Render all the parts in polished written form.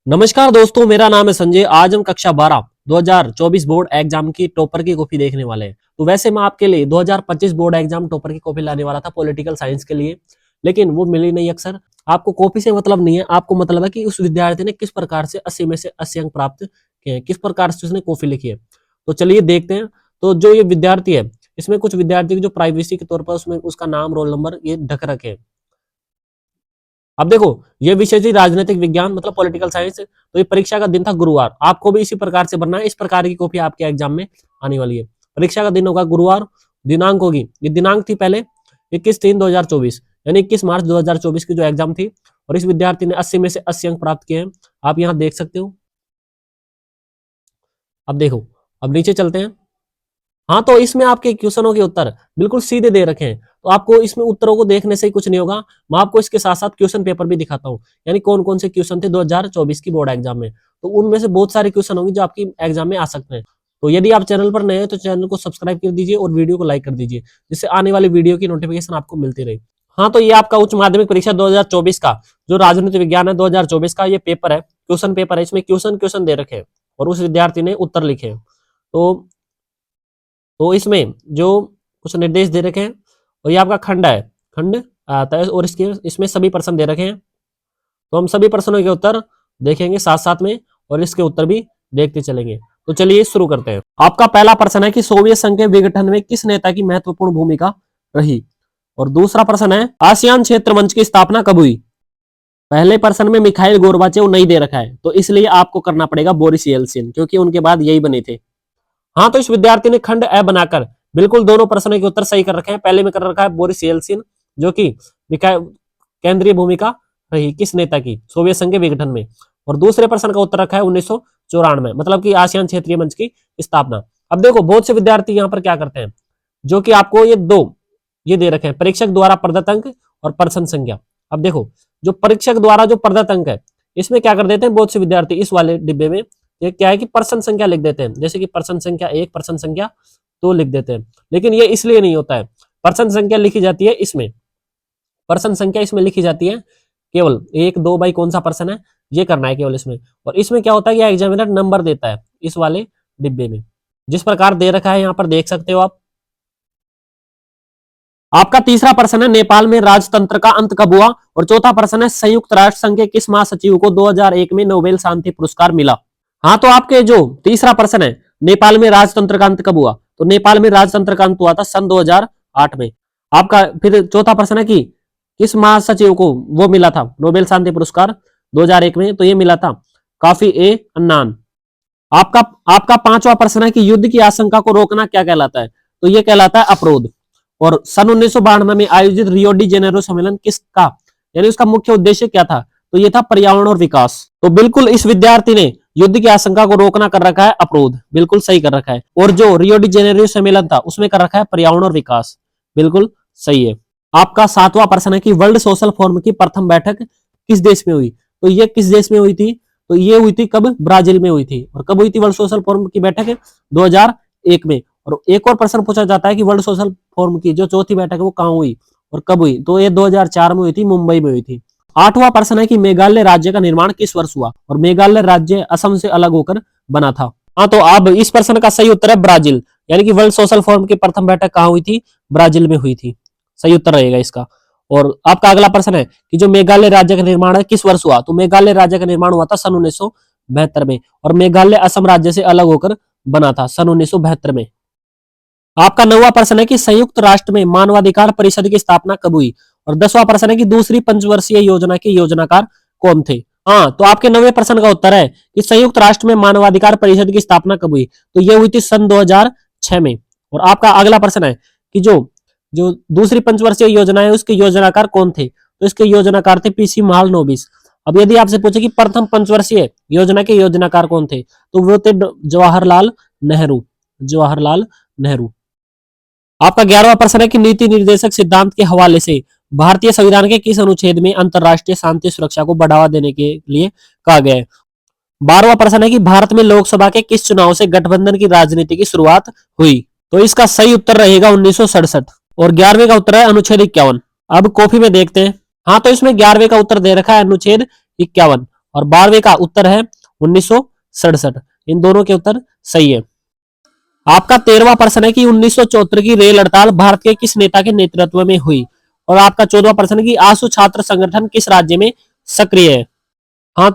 नमस्कार दोस्तों, मेरा नाम है संजय। आज हम कक्षा 12 2024 बोर्ड एग्जाम की टॉपर की कॉपी देखने वाले हैं। तो वैसे मैं आपके लिए 2025 बोर्ड एग्जाम टॉपर की कॉपी लाने वाला था पॉलिटिकल साइंस के लिए, लेकिन वो मिली नहीं। अक्सर आपको कॉपी से मतलब नहीं है, आपको मतलब है कि उस विद्यार्थी ने किस प्रकार से 80 में से 80 अंक प्राप्त किए हैं, किस प्रकार से उसने कॉपी लिखी है। तो चलिए देखते हैं। तो जो ये विद्यार्थी है, इसमें कुछ विद्यार्थी की जो प्राइवेसी के तौर पर उसमें उसका नाम, रोल नंबर ये ढक रखे हैं। अब देखो, ये विषय थी राजनीतिक विज्ञान मतलब पॉलिटिकल साइंस। तो ये परीक्षा का दिन था गुरुवार। आपको भी इसी प्रकार से बनना है। इस प्रकार की कॉपी आपके एग्जाम में आने वाली है। परीक्षा का दिन होगा गुरुवार। दिनांक होगी, ये दिनांक थी पहले 21/3/2024, यानी 21 मार्च 2024 की जो एग्जाम थी। और इस विद्यार्थी ने 80 में से 80 अंक प्राप्त किए हैं। आप यहाँ देख सकते हो। अब देखो, अब नीचे चलते हैं। हाँ, तो इसमें आपके क्वेश्चनों के उत्तर बिल्कुल सीधे दे रखे हैं। तो आपको इसमें उत्तरों को देखने से ही कुछ नहीं होगा। मैं आपको इसके साथ साथ क्वेश्चन पेपर भी दिखाता हूँ, यानी कौन कौन से क्वेश्चन थे 2024 की बोर्ड एग्जाम में। तो उनमें से बहुत सारे क्वेश्चन होंगे जो आपकी एग्जाम में आ सकते हैं। तो यदि आप चैनल पर नए हैं तो चैनल को सब्सक्राइब कर दीजिए और वीडियो को लाइक कर दीजिए, जिससे आने वाली वीडियो की नोटिफिकेशन आपको मिलती रहे। हाँ, तो ये आपका उच्च माध्यमिक परीक्षा 2024 का जो राजनीति विज्ञान है 2024 का ये पेपर है, क्वेश्चन पेपर है। इसमें क्वेश्चन क्वेश्चन दे रखे हैं और उस विद्यार्थी ने उत्तर लिखे हैं। तो इसमें जो कुछ निर्देश दे रखे हैं, और ये आपका खंड है, खंड आता है, और इसके इसमें सभी प्रश्न दे रखे हैं। तो हम सभी प्रश्नों के उत्तर देखेंगे साथ साथ में, और इसके उत्तर भी देखते चलेंगे। तो चलिए शुरू करते हैं। आपका पहला प्रश्न है कि सोवियत संघ के विघटन में किस नेता की महत्वपूर्ण भूमिका रही। और दूसरा प्रश्न है आसियान क्षेत्र मंच की स्थापना कब हुई। पहले प्रश्न में मिखाइल गोर्बाचेव नहीं दे रखा है, तो इसलिए आपको करना पड़ेगा बोरिस येल्सिन, क्योंकि उनके बाद यही बने थे। हाँ, तो इस विद्यार्थी ने खंड ए बनाकर बिल्कुल दोनों प्रश्नों के उत्तर सही कर रखे हैं। पहले में कर रखा है बोरिस येल्सिन, जो कि केंद्रीय भूमिका रही किस नेता की सोवियत संघ के विघटन में। और दूसरे प्रश्न का उत्तर रखा है 1994, मतलब कि आसियान क्षेत्रीय मंच की स्थापना। अब देखो, बहुत से विद्यार्थी यहाँ पर क्या करते हैं, जो कि आपको ये दे रखे हैं परीक्षक द्वारा प्रदत्त अंक और प्रश्न संख्या। अब देखो, जो परीक्षक द्वारा जो प्रदत्त अंक है, इसमें क्या कर देते हैं बहुत से विद्यार्थी इस वाले डिब्बे में, ये क्या है कि प्रश्न संख्या लिख देते हैं, जैसे कि प्रश्न संख्या 1, प्रश्न संख्या 2 लिख देते हैं। लेकिन ये इसलिए नहीं होता है। प्रश्न संख्या लिखी जाती है इसमें, प्रश्न संख्या इसमें लिखी जाती है केवल 1, 2 बाई कौन सा प्रश्न है ये करना है केवल इसमें। और इसमें क्या होता है कि एग्जामिनर नंबर देता है इस वाले डिब्बे में, जिस प्रकार दे रखा है यहाँ पर देख सकते हो आप। आपका तीसरा प्रश्न है नेपाल में राजतंत्र का अंत कब हुआ। और चौथा प्रश्न है संयुक्त राष्ट्र संघ के किस महासचिव को 2001 में नोबेल शांति पुरस्कार मिला। हाँ, तो आपके जो तीसरा प्रश्न है नेपाल में राजतंत्र का अंत कब हुआ, तो नेपाल में राजतंत्र का अंत हुआ था सन 2008 में। आपका फिर चौथा प्रश्न है कि किस महासचिव को वो मिला था नोबेल शांति पुरस्कार 2001 में, तो ये मिला था काफी ए अन्नान। आपका आपका पांचवा प्रश्न है कि युद्ध की आशंका को रोकना क्या कहलाता है, तो ये कहलाता है अपरोध। और सन 1992 में आयोजित रियो डी जेनेरो सम्मेलन किसका, यानी उसका मुख्य उद्देश्य क्या था, तो ये था पर्यावरण और विकास। तो बिल्कुल इस विद्यार्थी ने युद्ध की आशंका को रोकना कर रखा है अपरोध, बिल्कुल सही कर रखा है। और जो रियो डी जेनेरो सम्मेलन था उसमें कर रखा है पर्यावरण और विकास, बिल्कुल सही है। आपका सातवां प्रश्न है कि वर्ल्ड सोशल फोरम की प्रथम बैठक किस देश में हुई, तो ये किस देश में हुई थी, तो ये हुई थी कब, ब्राजील में हुई थी। और कब हुई थी वर्ल्ड सोशल फोरम की बैठक, 2001 में। और एक और प्रश्न पूछा जाता है कि वर्ल्ड सोशल फोरम की जो चौथी बैठक है वो कहाँ हुई और कब हुई, तो ये 2004 में हुई थी, मुंबई में हुई थी। आठवां प्रश्न है कि मेघालय राज्य का निर्माण किस वर्ष हुआ। और मेघालय राज्य असम से अलग होकर बना था। हाँ, तो अब इस प्रश्न का सही उत्तर है ब्राजील, यानी कि वर्ल्ड सोशल फोरम की प्रथम बैठक कहाँ हुई थी, ब्राजील में हुई थी। सही उत्तर रहेगा इसका। और आपका अगला प्रश्न है कि जो मेघालय राज्य का निर्माण है किस वर्ष हुआ, तो मेघालय राज्य का निर्माण हुआ था सन 1972 में। और मेघालय असम राज्य से अलग होकर बना था सन 1972 में। आपका नौवां प्रश्न है कि संयुक्त राष्ट्र में मानवाधिकार परिषद की स्थापना कब हुई। और 10वां प्रश्न है कि दूसरी पंचवर्षीय योजना के योजनाकार कौन थे। हाँ, तो आपके 9वें प्रश्न का उत्तर है कि संयुक्त राष्ट्र में मानवाधिकार परिषद की स्थापना कब हुई, तो ये हुई थी सन 2006 में। और आपका अगला प्रश्न है कि जो जो दूसरी पंचवर्षीय योजना है उसके योजनाकार कौन थे, तो इसके योजनाकार थे पीसी महालनोबिस। अब यदि आपसे पूछे कि प्रथम पंचवर्षीय योजना के योजनाकार कौन थे, तो वो थे जवाहरलाल नेहरू, जवाहरलाल नेहरू। आपका 11वां प्रश्न है कि नीति निर्देशक सिद्धांत के हवाले से भारतीय संविधान के किस अनुच्छेद में अंतरराष्ट्रीय शांति सुरक्षा को बढ़ावा देने के लिए कहा गया है। 12वां प्रश्न है कि भारत में लोकसभा के किस चुनाव से गठबंधन की राजनीति की शुरुआत हुई, तो इसका सही उत्तर रहेगा 1967। और 11वें का उत्तर है अनुच्छेद 51। अब कॉपी में देखते हैं। हाँ, तो इसमें 11वें का उत्तर दे रखा है अनुच्छेद 51। और 12वें का उत्तर है 1967। इन दोनों के उत्तर सही है। आपका 13वां प्रश्न है कि 1974 की रेल हड़ताल भारत के किस नेता के नेतृत्व में हुई। और आपका 14वां प्रश्न है कि आसू छात्र संगठन किस राज्य में सक्रिय है। हाँ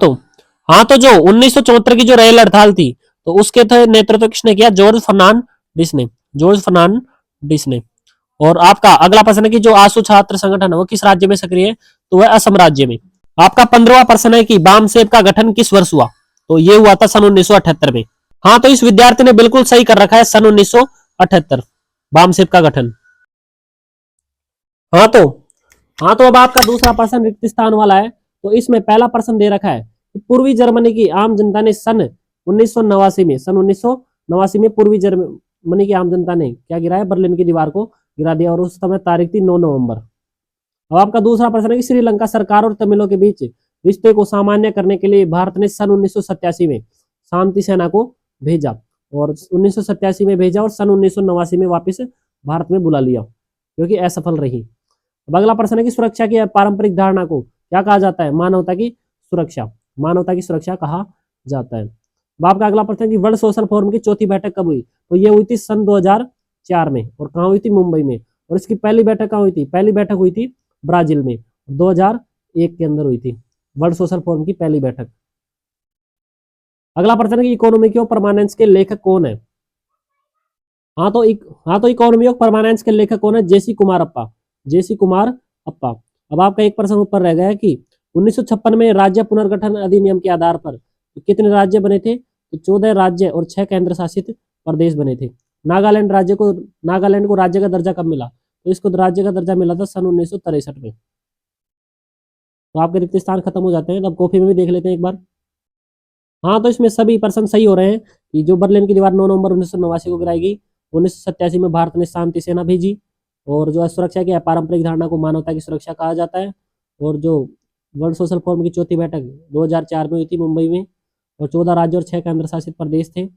तो जो 1974 की जो रेल हड़ताल थी तो उसके नेतृत्व किसने किया, जॉर्ज फर्नांडिस ने, जॉर्ज फर्नांडिस ने। और आपका अगला प्रश्न है कि जो आसू छात्र संगठन है वो किस राज्य में सक्रिय है, तो वह असम राज्य में। आपका 15वां प्रश्न है कि बामसेब का गठन किस वर्ष हुआ, तो ये हुआ था सन 1978 में। हाँ तो इस विद्यार्थी ने बिल्कुल सही कर रखा है, सन 1978 बामसेब का गठन। हाँ तो अब आपका दूसरा प्रश्न रिक्त स्थान वाला है। तो इसमें पहला प्रश्न दे रखा है कि पूर्वी जर्मनी की आम जनता ने सन 1989 में पूर्वी जर्मनी की आम जनता ने क्या गिराया, बर्लिन की दीवार को गिरा दिया। और उस समय तारीख थी 9 नवंबर। अब आपका दूसरा प्रश्न है कि श्रीलंका सरकार और तमिलों के बीच रिश्ते को सामान्य करने के लिए भारत ने सन 1987 में शांति सेना को भेजा, और 1987 में भेजा और सन 1989 में वापस भारत में बुला लिया, क्योंकि असफल रही। अब अगला प्रश्न है कि सुरक्षा की पारंपरिक धारणा को क्या कहा जाता है, मानवता की सुरक्षा, मानवता की सुरक्षा कहा जाता है। अब आपका अगला प्रश्न है कि वर्ल्ड सोशल फोरम की चौथी बैठक कब हुई, तो ये हुई थी सन 2004 में। और कहाँ हुई थी, मुंबई में। और इसकी पहली बैठक कहाँ हुई थी, पहली बैठक हुई थी ब्राजील में, 2001 के अंदर हुई थी वर्ल्ड सोशल फोरम की पहली बैठक। अगला प्रश्न है कि इकोनॉमिक ऑफ परमानेंस के लेखक कौन है। हाँ तो इकोनॉमी ऑफ परमानेंस के लेखक कौन है, जेसी कुमार अप्पा, जेसी कुमार अप्पा। अब आपका एक प्रश्न ऊपर रह गया है कि 1956 में राज्य पुनर्गठन अधिनियम के आधार पर कितने राज्य बने थे, तो 14 राज्य और 6 केंद्र शासित प्रदेश बने थे। नागालैंड को राज्य का दर्जा कब मिला, तो इसको राज्य का दर्जा मिला था सन 1963 में। तो आपके रिक्त स्थान खत्म हो जाते हैं। अब कॉपी में भी देख लेते हैं एक बार। हाँ तो इसमें सभी प्रश्न सही हो रहे हैं कि जो बर्लिन की दीवार 9 नवंबर 1989 को गिराएगी, 1987 में भारत ने शांति सेना भेजी, और जो सुरक्षा की पारंपरिक धारणा को मानवता की सुरक्षा कहा जाता है। और जो वर्ल्ड सोशल फोरम की चौथी बैठक 2004 में हुई थी मुंबई में, और 14 राज्य और 6 केंद्र शासित प्रदेश थे।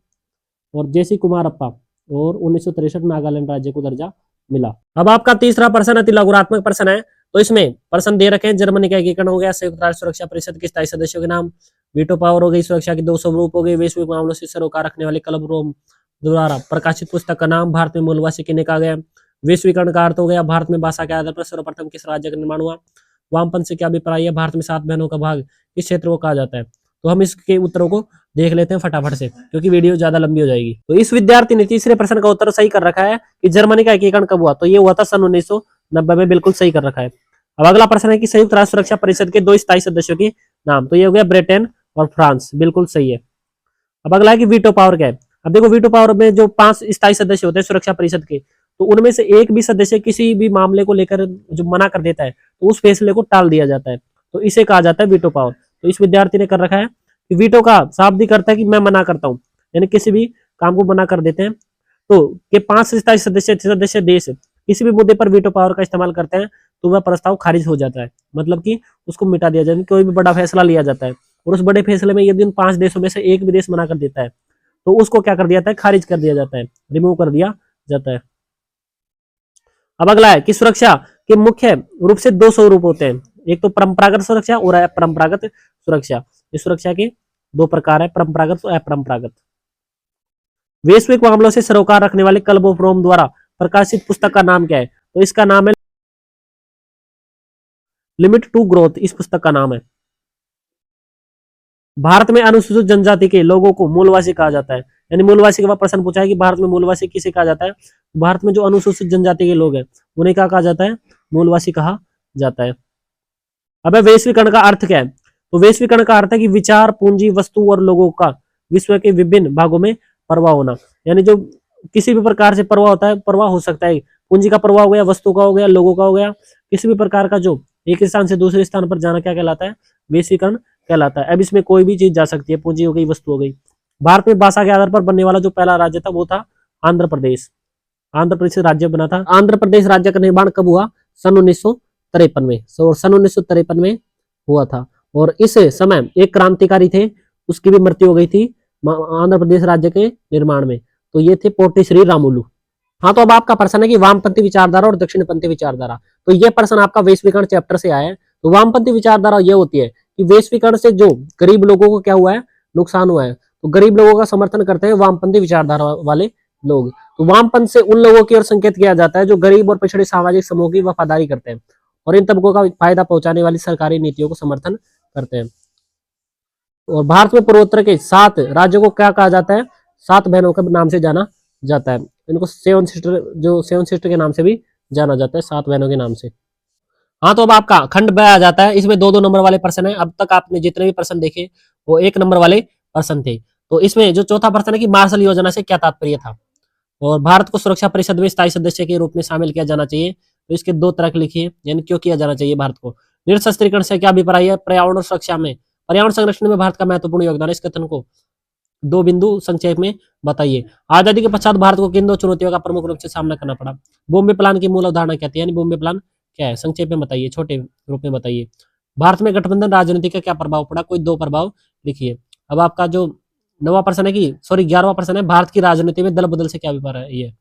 और जेसी कुमार अप्पा, और 1963 नागालैंड राज्य को दर्जा मिला। अब आपका तीसरा प्रश्न अति लघुरात्मक प्रश्न है। तो इसमें प्रश्न दे रखे हैं, जर्मनी का एकीकरण हो गया, संयुक्त राष्ट्र सुरक्षा परिषद के स्थायी सदस्यों के नाम, वीटो पावर हो गई, सुरक्षा के 2 स्वरूप हो गए, वैश्विक मामलों से सरोकार रखने वाले क्लब रोम द्वारा प्रकाशित पुस्तक का नाम, भारत में मूलवासी किन्हें कहा गया, वैश्वीकरण का अर्थ हो गया, भारत में भाषा के आधार पर सर्वप्रथम किस राज्य का निर्माण हुआ, वामपंथ से क्या अभिप्राय है, भारत में 7 बहनों का भाग किस क्षेत्र को कहा जाता है। तो हम इसके उत्तरों को देख लेते हैं फटाफट से, क्योंकि वीडियो ज्यादा लंबी हो जाएगी। तो इस विद्यार्थी ने तीसरे प्रश्न का उत्तर सही कर रखा है कि जर्मनी का एकीकरण कब हुआ, तो ये हुआ था सन 1990 में, बिल्कुल सही कर रखा है। अब अगला प्रश्न है कि संयुक्त राष्ट्र सुरक्षा परिषद के 2 स्थायी सदस्यों के नाम, तो ये हो गया ब्रिटेन और फ्रांस, बिल्कुल सही है। अब अगला है कि वीटो पावर क्या है। अब देखो वीटो पावर में जो 5 स्थायी सदस्य होते हैं सुरक्षा परिषद के, तो उनमें से एक भी सदस्य किसी भी मामले को लेकर जो मना कर देता है, तो उस फैसले को टाल दिया जाता है, तो इसे कहा जाता है वीटो पावर। तो इस विद्यार्थी ने कर रखा है कि वीटो का शाब्दिक अर्थ है कि मैं मना करता हूँ, यानी किसी भी काम को मना कर देते हैं। तो के 5 स्थायी सदस्य देश किसी भी मुद्दे पर वीटो पावर का इस्तेमाल करते हैं, तो वह प्रस्ताव खारिज हो जाता है, मतलब कि उसको मिटा दिया जाता है। कोई भी बड़ा फैसला लिया जाता है और उस बड़े फैसले में यदि उन 5 देशों में से एक भी देश मना कर देता है, तो उसको क्या कर दिया जाता है, खारिज कर दिया जाता है, रिमूव कर दिया जाता है। अब अगला है कि सुरक्षा के मुख्य रूप से 2 स्वरूप होते हैं, एक तो परंपरागत सुरक्षा और अपरंपरागत सुरक्षा। इस सुरक्षा के 2 प्रकार है, परंपरागत और अपरंपरागत। वैश्विक मामलों से सरोकार रखने वाले क्लब ऑफ रोम द्वारा प्रकाशित पुस्तक का नाम क्या है, तो इसका नाम है लिमिट टू ग्रोथ, इस पुस्तक का नाम है। भारत में अनुसूचित जनजाति के लोगों को मूलवासी कहा जाता है, यानी मूलवासी के बाद प्रश्न पूछा है कि भारत में मूलवासी किसे कहा जाता है। भारत में जो अनुसूचित जनजाति के लोग हैं उन्हें क्या कहा जाता है, मूलवासी कहा जाता है। अब वैश्वीकरण का अर्थ क्या है, तो वैश्वीकरण का अर्थ है कि विचार, पूंजी, वस्तु और लोगों का विश्व के विभिन्न भागों में प्रवाह होना, यानी जो किसी भी प्रकार से प्रवाह होता है, प्रवाह हो सकता है, पूंजी का प्रवाह हो गया, वस्तु का हो गया, लोगों का हो गया, किसी भी प्रकार का जो एक स्थान से दूसरे स्थान पर जाना क्या कहलाता है, वैश्वीकरण कहलाता है। अब इसमें कोई भी चीज जा सकती है, पूंजी हो गई, वस्तु हो गई। भारत में भाषा के आधार पर बनने वाला जो पहला राज्य था वो था आंध्र प्रदेश। आंध्र प्रदेश राज्य बना था। आंध्र प्रदेश राज्य का निर्माण कब हुआ, सन 1953 में, सन 1953 में हुआ था। और इस समय एक क्रांतिकारी थे, उसकी भी मृत्यु हो गई थी आंध्र प्रदेश राज्य के निर्माण में, तो ये थे पोटी श्री रामुलु। हाँ तो अब आपका प्रश्न है कि वामपंथी विचारधारा और दक्षिणपंथी विचारधारा, तो ये प्रश्न आपका वैश्वीकरण चैप्टर से आया है। तो वामपंथी विचारधारा ये होती है कि वैश्वीकरण से जो गरीब लोगों को क्या हुआ है, नुकसान हुआ है। तो गरीब लोगों का समर्थन करते हैं वामपंथी विचारधारा वाले लोग। तो वामपंथ से उन लोगों की ओर संकेत किया जाता है जो गरीब और पिछड़े सामाजिक समूह की वफादारी करते हैं और इन तबकों का फायदा पहुंचाने वाली सरकारी नीतियों को समर्थन करते हैं। और भारत में पूर्वोत्तर के 7 राज्यों को क्या कहा जाता है, 7 बहनों के नाम से जाना जाता है। इनको 7 सिस्टर, जो 7 सिस्टर के नाम से भी जाना जाता है, 7 बहनों के नाम से। हाँ, तो अब आपका खंड ब आ जाता है। इसमें 2-2 नंबर वाले प्रश्न है। अब तक आपने जितने भी प्रश्न देखे वो 1 नंबर वाले प्रश्न थे। तो इसमें जो चौथा प्रश्न है कि मार्शल योजना से क्या तात्पर्य था और भारत को सुरक्षा परिषद में स्थायी सदस्य के रूप में शामिल किया जाना चाहिए। तो इसके 2 तर्क लिखिए, यानी क्यों किया जाना चाहिए भारत को। निरस्त्रीकरण से क्या अभिप्राय है, पर्यावरण और सुरक्षा में, पर्यावरण संरक्षण में भारत का महत्वपूर्ण योगदान है। इस कथन को 2 बिंदु संक्षेप में बताइए। आजादी के पश्चात भारत को किन 2 चुनौतियों का प्रमुख रूप से सामना करना पड़ा। बॉम्बे प्लान की मूल अवधारणा क्या थी, यानी बॉम्बे प्लान क्या है, संक्षेप में बताइए, छोटे रूप में बताइए। भारत में गठबंधन राजनीति का क्या प्रभाव पड़ा, कोई 2 प्रभाव लिखिए। अब आपका जो 9वां प्रश्न है कि 11वां प्रश्न है, भारत की राजनीति में दल बदल से क्या अभिप्राय है। ये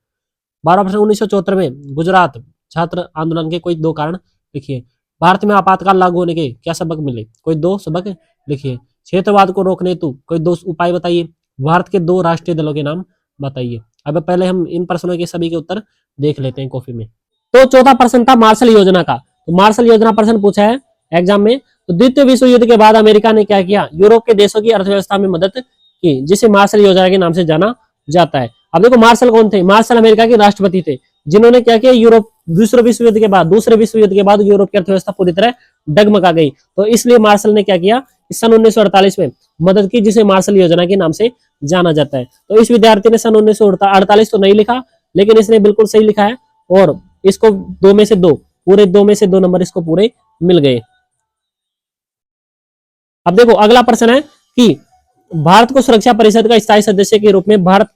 12वां प्रश्न, 1974 में गुजरात छात्र आंदोलन के कोई 2 कारण लिखिए। भारत में आपातकाल लागू होने के क्या सबक मिले, कोई 2 सबक लिखिए। क्षेत्रवाद को रोकने हेतु कोई 2 उपाय बताइए। भारत के 2 राष्ट्रीय दलों के नाम बताइए। अब पहले हम इन प्रश्नों के सभी के उत्तर देख लेते हैं कॉपी में। तो चौथा प्रश्न था मार्शल योजना का। तो मार्शल योजना प्रश्न पूछा है एग्जाम में। तो द्वितीय विश्व युद्ध के बाद अमेरिका ने क्या किया, यूरोप के देशों की अर्थव्यवस्था में मदद की, जिसे मार्शल योजना के नाम से जाना जाता है। अब देखो मार्शल कौन थे, मार्शल अमेरिका के राष्ट्रपति थे जिन्होंने क्या किया, यूरोप दूसरे विश्व युद्ध के बाद यूरोप की अर्थव्यवस्था पूरी तरह डगमगा गई। तो इसलिए मार्शल ने क्या किया, सन 1948 में मदद की, जिसे मार्शल योजना के नाम से जाना जाता है। तो इस विद्यार्थी ने सन 1948 तो नहीं लिखा, लेकिन इसने बिल्कुल सही लिखा है और इसको 2 में से 2 पूरे 2 में से 2 नंबर इसको पूरे मिल गए। अब देखो अगला प्रश्न है कि भारत को सुरक्षा परिषद का स्थायी सदस्य के रूप में भारत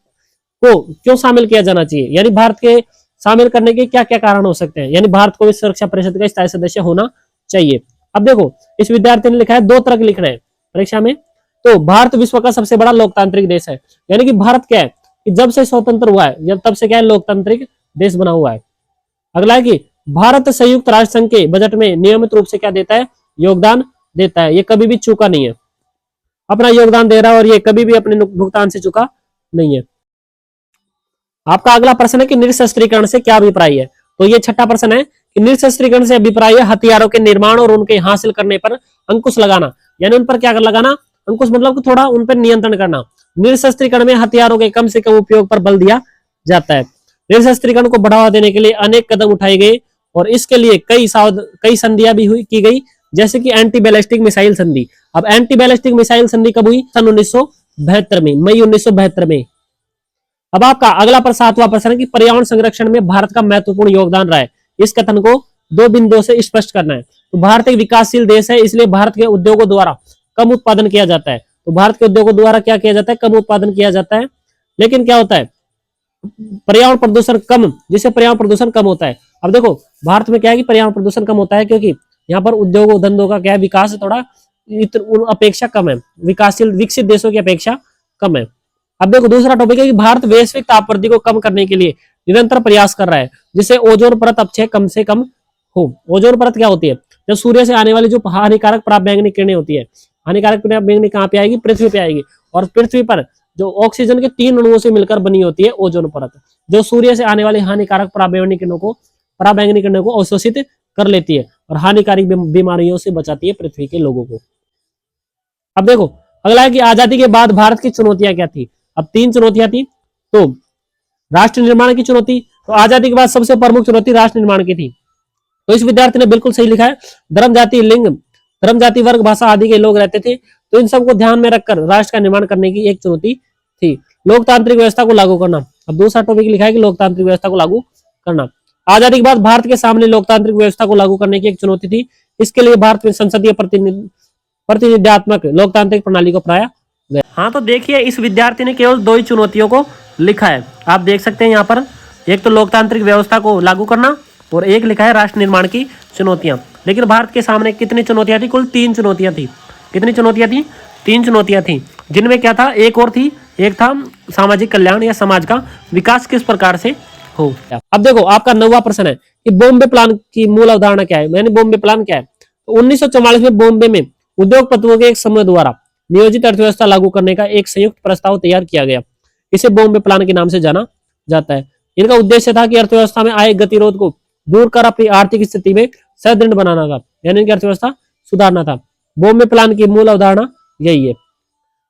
को क्यों शामिल किया जाना चाहिए, यानी भारत के शामिल करने के क्या क्या कारण हो सकते हैं, यानी भारत को भी सुरक्षा परिषद का स्थायी सदस्य होना चाहिए। अब देखो इस विद्यार्थी ने लिखा है 2 तर्क लिखना है परीक्षा में। तो भारत विश्व का सबसे बड़ा लोकतांत्रिक देश है, यानी कि भारत क्या है कि जब से स्वतंत्र हुआ है जब तब से क्या है लोकतांत्रिक देश बना हुआ है। अगला है कि भारत संयुक्त राष्ट्र संघ के बजट में नियमित रूप से क्या देता है, योगदान देता है। ये कभी भी चूका नहीं है, अपना योगदान दे रहा है और ये कभी भी अपने भुगतान से चूका नहीं है। आपका अगला प्रश्न है कि निरस्त्रीकरण से क्या अभिप्राय है। तो ये छठा प्रश्न है कि निरस्त्रीकरण से अभिप्राय है हथियारों के निर्माण और उनके हासिल करने पर अंकुश लगाना, यानी उन पर क्या लगाना, अंकुश मतलब कि थोड़ा उन पर नियंत्रण करना। निरस्त्रीकरण में हथियारों के कम से कम उपयोग पर बल दिया जाता है। निरस्त्रीकरण को बढ़ावा देने के लिए अनेक कदम उठाए गए और इसके लिए कई संधियां भी की गई, जैसे कि एंटी बैलिस्टिक मिसाइल संधि। अब एंटी बैलिस्टिक मिसाइल संधि कब हुई, सन 1972 में, मई 1972 में। अब आपका अगला 7वां प्रश्न है कि पर्यावरण संरक्षण में भारत का महत्वपूर्ण योगदान रहा है। इस कथन को 2 बिंदुओं से स्पष्ट करना है। तो भारत एक विकासशील देश है, इसलिए भारत के उद्योगों द्वारा कम उत्पादन किया जाता है। तो भारत के उद्योगों द्वारा क्या किया जाता है, कम उत्पादन किया जाता है। लेकिन क्या होता है, पर्यावरण प्रदूषण कम, जिससे पर्यावरण प्रदूषण कम होता है। अब देखो भारत में क्या है कि पर्यावरण प्रदूषण कम होता है क्योंकि यहाँ पर उद्योगों धंधों का क्या है, विकास थोड़ा अपेक्षा कम है, विकासशील विकसित देशों की अपेक्षा कम है। अब देखो दूसरा टॉपिक है कि भारत वैश्विक तापवृद्धि को कम करने के लिए निरंतर प्रयास कर रहा है, जिससे ओजोन परत अपक्षय कम से कम हो। ओजोन परत क्या होती है, जब सूर्य से आने वाली जो हानिकारक पराबैंगनी किरणें होती है, हानिकारक पराबैंगनी कहाँ पे आएगी, पृथ्वी पे आएगी। और पृथ्वी पर जो ऑक्सीजन के 3 अणुओं से मिलकर बनी होती है ओजोन परत, जो सूर्य से आने वाली हानिकारक पराबैंगनी किरणों को अवशोषित कर लेती है और हानिकारक बीमारियों से बचाती है पृथ्वी के लोगों को। अब देखो अगला है कि आजादी के बाद भारत की चुनौतियां क्या थी। अब 3 चुनौतियां थी। तो राष्ट्र निर्माण की चुनौती, तो आजादी के बाद सबसे प्रमुख चुनौती राष्ट्र निर्माण की थी। तो इस विद्यार्थी ने बिल्कुल सही लिखा है। धर्म जाति लिंग, धर्म जाति वर्ग भाषा आदि के लोग रहते थे, तो इन सबको ध्यान में रखकर राष्ट्र का निर्माण करने की एक चुनौती थी। लोकतांत्रिक व्यवस्था को लागू करना, अब दूसरा टॉपिक लिखा है कि लोकतांत्रिक व्यवस्था को लागू करना। आजादी के बाद भारत के सामने लोकतांत्रिक व्यवस्था को लागू करने की एक चुनौती थी। इसके लिए भारत में संसदीय प्रतिनिधित्वात्मक लोकतांत्रिक प्रणाली को अपनाया गया। हाँ, तो देखिए इस विद्यार्थी ने केवल 2 ही चुनौतियों को लिखा है। आप देख सकते हैं यहाँ पर, एक तो लोकतांत्रिक व्यवस्था को लागू करना और एक लिखा है राष्ट्र निर्माण की चुनौतियां। लेकिन भारत के सामने कितनी चुनौतियां थी, कुल 3 चुनौतियां थी। कितनी चुनौतियां थी, 3 चुनौतियां थी, जिनमें क्या था, एक और थी, एक था सामाजिक कल्याण या समाज का विकास किस प्रकार से हो। अब देखो आपका 9वां प्रश्न है कि बॉम्बे प्लान की मूल अवधारणा क्या है, यानी बॉम्बे प्लान क्या है। तो 1944 में बॉम्बे में उद्योगपतियों के एक समूह द्वारा नियोजित अर्थव्यवस्था लागू करने का एक संयुक्त प्रस्ताव तैयार किया गया। इसे बॉम्बे प्लान के नाम से जाना जाता है। इनका उद्देश्य था कि अर्थव्यवस्था में आए गतिरोध को दूर कर अपनी आर्थिक स्थिति में सुदृढ़ बनाना था, यानी इनकी अर्थव्यवस्था सुधारना था। बॉम्बे प्लान की मूल अवधारणा यही है।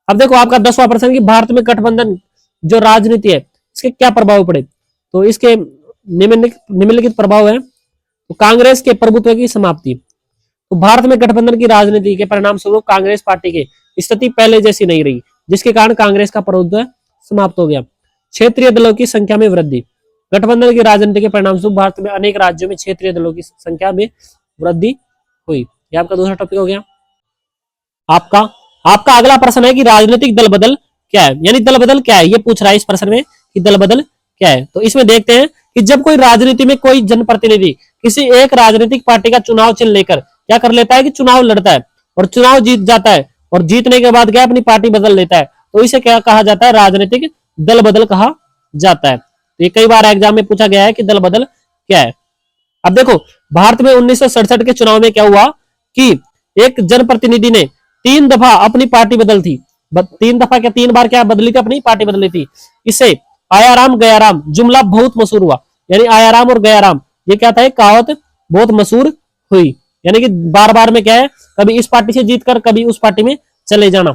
अब देखो आपका 10वां प्रश्न कि भारत में गठबंधन जो राजनीति है इसके क्या प्रभाव पड़े, तो इसके निम्नलिखित प्रभाव है। तो कांग्रेस के प्रभुत्व की समाप्ति, तो भारत में गठबंधन की राजनीति के परिणाम स्वरूप कांग्रेस पार्टी की स्थिति पहले जैसी नहीं रही, जिसके कारण कांग्रेस का प्रभुत्व समाप्त हो गया। क्षेत्रीय दलों की संख्या में वृद्धि, गठबंधन की राजनीति के परिणाम स्वरूप भारत में अनेक राज्यों में क्षेत्रीय दलों की संख्या में वृद्धि हुई। यह आपका दूसरा टॉपिक हो गया। आपका आपका अगला प्रश्न है कि राजनीतिक दल बदल क्या है, यानी दल बदल क्या है, ये पूछ रहा है इस प्रश्न में कि दल बदल क्या है। तो इसमें देखते हैं कि जब कोई राजनीति में कोई जनप्रतिनिधि किसी एक राजनीतिक पार्टी का चुनाव चिन्ह लेकर क्या कर लेता है कि चुनाव लड़ता है और चुनाव जीत जाता है और जीतने के बाद क्या अपनी पार्टी बदल लेता है, तो इसे क्या कहा जाता है, राजनीतिक दल बदल कहा जाता है। तो ये कई बार एग्जाम में पूछा गया है कि दल बदल क्या है। अब देखो भारत में 1967 के चुनाव में क्या हुआ कि एक जनप्रतिनिधि ने 3 दफा अपनी पार्टी बदल थी, 3 दफा क्या 3 बार क्या बदली थी, अपनी पार्टी बदली थी। इससे आयाराम गयाराम जुमला बहुत मशहूर हुआ, यानी आयाराम और गयाराम ये क्या था, एक कहावत बहुत मशहूर हुई, यानी कि बार बार में क्या है, कभी इस पार्टी से जीतकर कभी उस पार्टी में चले जाना।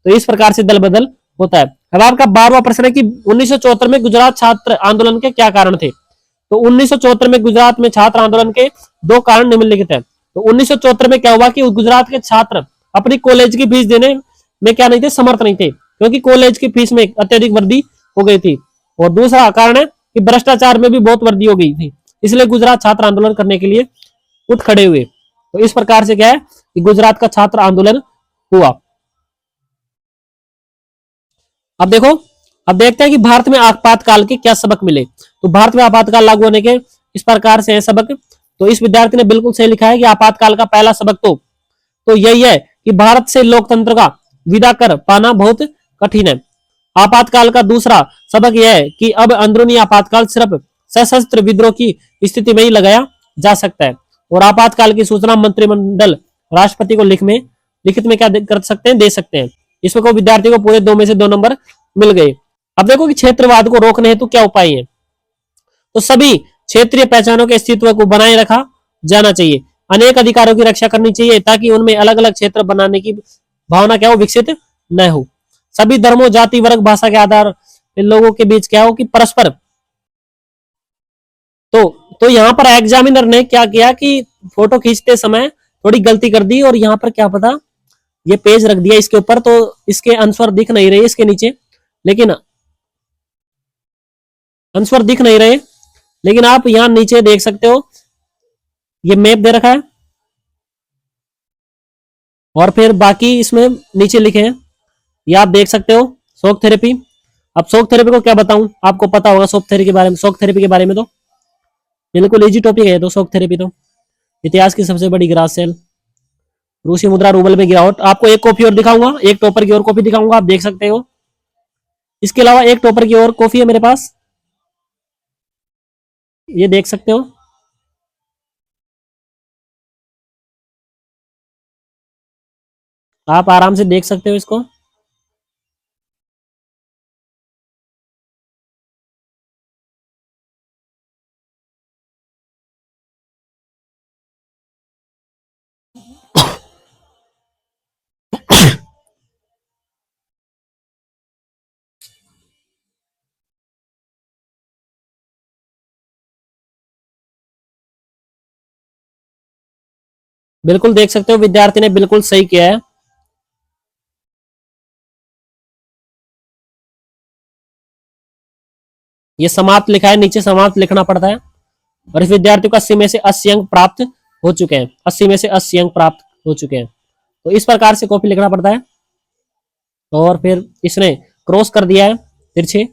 तो इस प्रकार से दल बदल होता है। अब आपका 12वां प्रश्न है कि 1974 में गुजरात छात्र आंदोलन के क्या कारण थे। तो 1974 में गुजरात में छात्र आंदोलन के 2 कारण निम्नलिखित है। तो 1974 में क्या हुआ कि गुजरात के छात्र अपनी कॉलेज की फीस देने में क्या नहीं थे, समर्थ नहीं थे, क्योंकि कॉलेज की फीस में अत्यधिक वृद्धि हो गई थी। और दूसरा कारण है कि भ्रष्टाचार में भी बहुत वृद्धि हो गई थी, इसलिए गुजरात छात्र आंदोलन करने के लिए उठ खड़े हुए। तो इस प्रकार से क्या है कि गुजरात का छात्र आंदोलन हुआ। अब देखो, अब देखते हैं कि भारत में आपातकाल के क्या सबक मिले। तो भारत में आपातकाल लागू होने के इस प्रकार से है सबक। तो इस विद्यार्थी ने बिल्कुल सही लिखा है कि आपातकाल का पहला सबक तो यही है कि भारत से लोकतंत्र का विदा कर पाना बहुत कठिन है। आपातकाल का दूसरा सबक यह है कि अब अंदरूनी आपातकाल सिर्फ सशस्त्र विद्रोह की स्थिति में ही लगाया जा सकता है। और आपातकाल की सूचना मंत्रिमंडल राष्ट्रपति को लिखित में क्या कर सकते हैं, दे सकते हैं। इसमें को विद्यार्थी को पूरे 2 में से 2 नंबर मिल गए। अब देखो कि क्षेत्रवाद को रोकने हेतु क्या उपाय है। तो सभी क्षेत्रीय पहचानों के अस्तित्व को बनाए रखा जाना चाहिए, अनेक अधिकारों की रक्षा करनी चाहिए ताकि उनमें अलग अलग क्षेत्र बनाने की भावना क्या हो, विकसित न हो। सभी धर्मों, जाति, वर्ग, भाषा के आधार लोगों के बीच क्या हो कि परस्पर तो यहां पर एग्जामिनर ने क्या किया कि फोटो खींचते समय थोड़ी गलती कर दी और यहां पर क्या पता ये पेज रख दिया इसके ऊपर, तो इसके आंसर दिख नहीं रहे इसके नीचे, लेकिन आंसर दिख नहीं रहे, लेकिन आप यहां नीचे देख सकते हो ये मैप दे रखा है और फिर बाकी इसमें नीचे लिखे हैं, ये आप देख सकते हो शॉक थेरेपी। अब शॉक थेरेपी को क्या बताऊं, आपको पता होगा शॉक थेरेपी के बारे में। शॉक थेरेपी के बारे में तो बिल्कुल इजी टॉपिक है। तो शॉक थेरेपी तो इतिहास की सबसे बड़ी ग्रास सेल, रूसी मुद्रा रूबल में गिरावट। आपको एक कॉपी और दिखाऊंगा, एक टॉपर की और कॉपी दिखाऊंगा, आप देख सकते हो। इसके अलावा एक टॉपर की और कॉपी है मेरे पास, ये देख सकते हो। आप आराम से देख सकते हो इसको। बिल्कुल देख सकते हो, विद्यार्थी ने बिल्कुल सही किया है। ये समाप्त लिखा है, नीचे समाप्त लिखना पड़ता है। और इस विद्यार्थी को 80 में से 80 अंक प्राप्त हो चुके हैं, 80 में से 80 अंक प्राप्त हो चुके हैं। तो इस प्रकार से कॉपी लिखना पड़ता है। और फिर इसने क्रॉस कर दिया है तिरछे।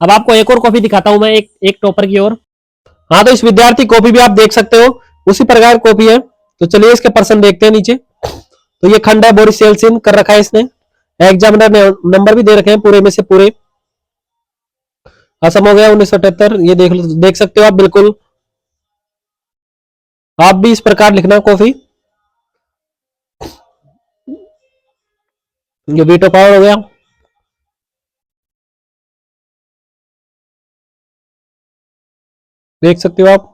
अब आपको एक और कॉपी दिखाता हूं मैं, एक टॉपर की ओर। हाँ, तो इस विद्यार्थी कॉपी भी आप देख सकते हो, उसी प्रकार कॉपी है। तो चलिए इसके प्रश्न देखते हैं नीचे। तो ये खंड है, बोरिस येल्सिन कर रखा है इसने, एग्जामिनर ने नंबर भी दे रखे हैं पूरे में से पूरे। असम हो गया 1978, ये देख सकते हो आप। बिल्कुल आप भी इस प्रकार लिखना कॉपी। ये वीटो पावर हो गया। देख सकते हो आप।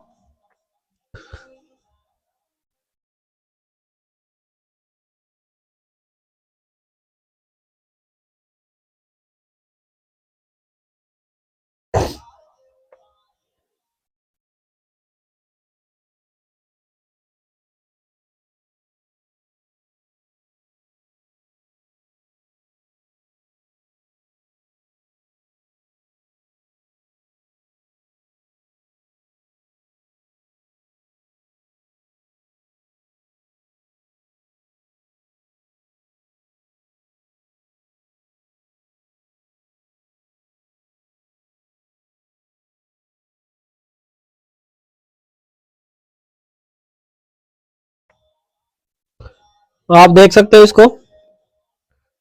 आप देख सकते हो इसको,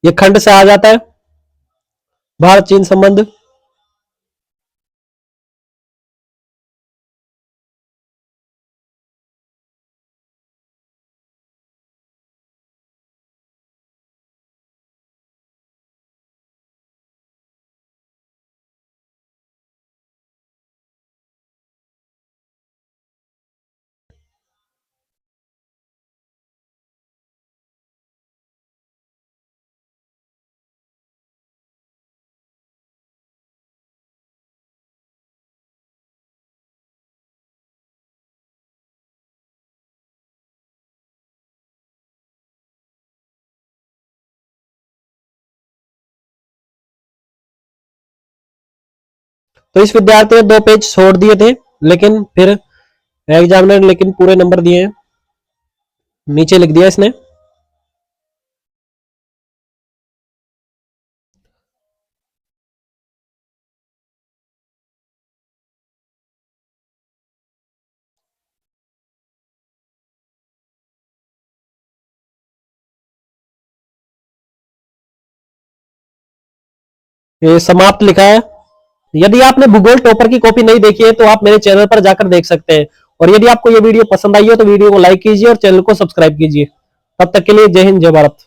ये खंड से आ जाता है भारत चीन संबंध। तो इस विद्यार्थी ने 2 पेज छोड़ दिए थे, लेकिन फिर एग्जामिनर लेकिन पूरे नंबर दिए हैं, नीचे लिख दिया इसने। ये समाप्त लिखा है। यदि आपने भूगोल टॉपर की कॉपी नहीं देखी है तो आप मेरे चैनल पर जाकर देख सकते हैं। और यदि आपको ये वीडियो पसंद आई हो तो वीडियो को लाइक कीजिए और चैनल को सब्सक्राइब कीजिए। तब तक के लिए जय हिंद, जय भारत।